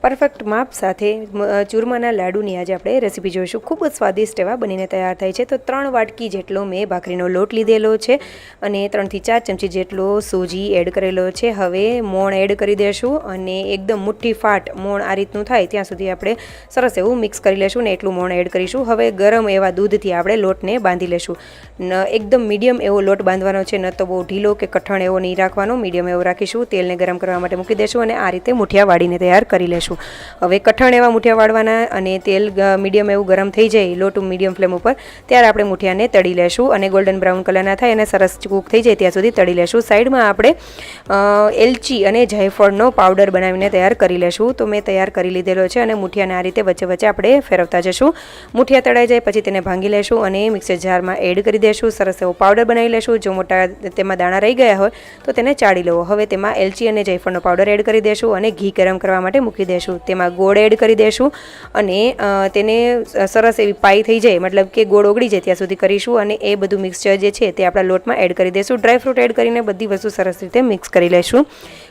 Perfect માપ સાથે ચૂરમાના લાડુની આજે આપણે રેસીપી જોઈશું। ખૂબ જ સ્વાદિષ્ટ એવા બનીને તૈયાર થાય છે। તો 3 વાટકી જેટલો મેં ભાખરીનો લોટ લીધેલો છે અને 3 થી 4 ચમચી જેટલો સૂજી એડ કરેલો છે। હવે મોણ એડ કરી દેશું અને એકદમ મુઠ્ઠી ફાટ મોણ આ રીતનું થાય ત્યાં સુધી આપણે સરસ એવું મિક્સ કરી લેશું ને એટલું મોણ એડ કરીશું। હવે ગરમ એવા દૂધથી આપણે લોટને બાંધી લેશું। એકદમ મીડિયમ એવો લોટ બાંધવાનો છે, ન તો બહુ ઢીલો કે કઠણ એવો નહીં રાખવાનો, મીડિયમ એવો રાખીશું। તેલને ગરમ કરવા માટે મૂકી દેશું અને આ રીતે મુઠિયા વાળીને તૈયાર કરી લેશું। હવે કઠણ એવા મુઠિયા વાળવાના અને તેલ મીડિયમ એવું ગરમ થઈ જાય લો ટુ મીડિયમ ફ્લેમ ઉપર ત્યારે આપણે મુઠિયાને તળી લેશું અને ગોલ્ડન બ્રાઉન કલરના થાય અને સરસ કૂક થઈ જાય ત્યાં સુધી તળી લેશું। સાઈડમાં આપણે એલચી અને જાયફળનો પાવડર બનાવીને તૈયાર કરી લેશું। તો મેં તૈયાર કરી લીધેલો છે અને મુઠિયાને આ રીતે વચ્ચે વચ્ચે આપણે ફેરવતા જશું। મુઠિયા તળાઈ જાય પછી તેને ભાંગી લેશું અને મિક્સર જારમાં એડ કરી દેશું। સરસ એવો પાવડર બનાવી લેશું। જો મોટા તેમાં દાણા રહી ગયા હોય તો તેને ચાળી લેવો। હવે તેમાં એલચી અને જાયફળનો પાવડર એડ કરી દેશું અને ઘી ગરમ કરવા માટે મૂકી દેશું। તેમાં ગોળ એડ કરી દેશું અને તેને સરસ એવી પાઈ થઈ જાય, મતલબ કે ગોળ ઓગળી જાય ત્યાં સુધી કરીશું અને એ બધું મિક્સચર જે છે તે આપણા લોટમાં એડ કરી દઈશું। ડ્રાયફ્રૂટ એડ કરીને બધી વસ્તુ સરસ રીતે મિક્સ કરી લેશું।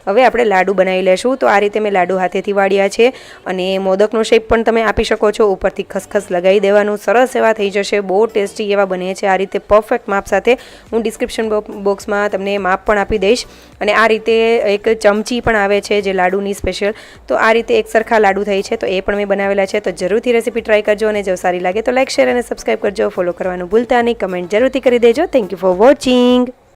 હવે આપણે લાડુ બનાવી લેશું। તો આ રીતે મેં લાડુ હાથેથી વાળ્યા છે અને મોદકનો શેપ પણ તમે આપી શકો છો। ઉપરથી ખસખસ લગાવી દેવાનું, સરસ એવા થઈ જશે, બહુ ટેસ્ટી એવા બને છે। આ રીતે પરફેક્ટ માપ સાથે હું ડિસ્ક્રિપ્શન બોક્સમાં તમને માપ પણ આપી દઈશ અને આ રીતે એક ચમચી પણ આવે છે જે લાડુની સ્પેશિયલ। તો આ રીતે એક સરખા લાડુ થઈ છે, તો એ પણ મેં બનાવેલા છે। તો જરૂરથી રેસીપી ટ્રાય કરજો અને જો સારી લાગે તો લાઈક, શેર અને સબસ્ક્રાઈબ કરજો। ફોલો કરવાનું ભૂલતા નહીં, કમેન્ટ જરૂરથી કરી દેજો। Thank you for watching.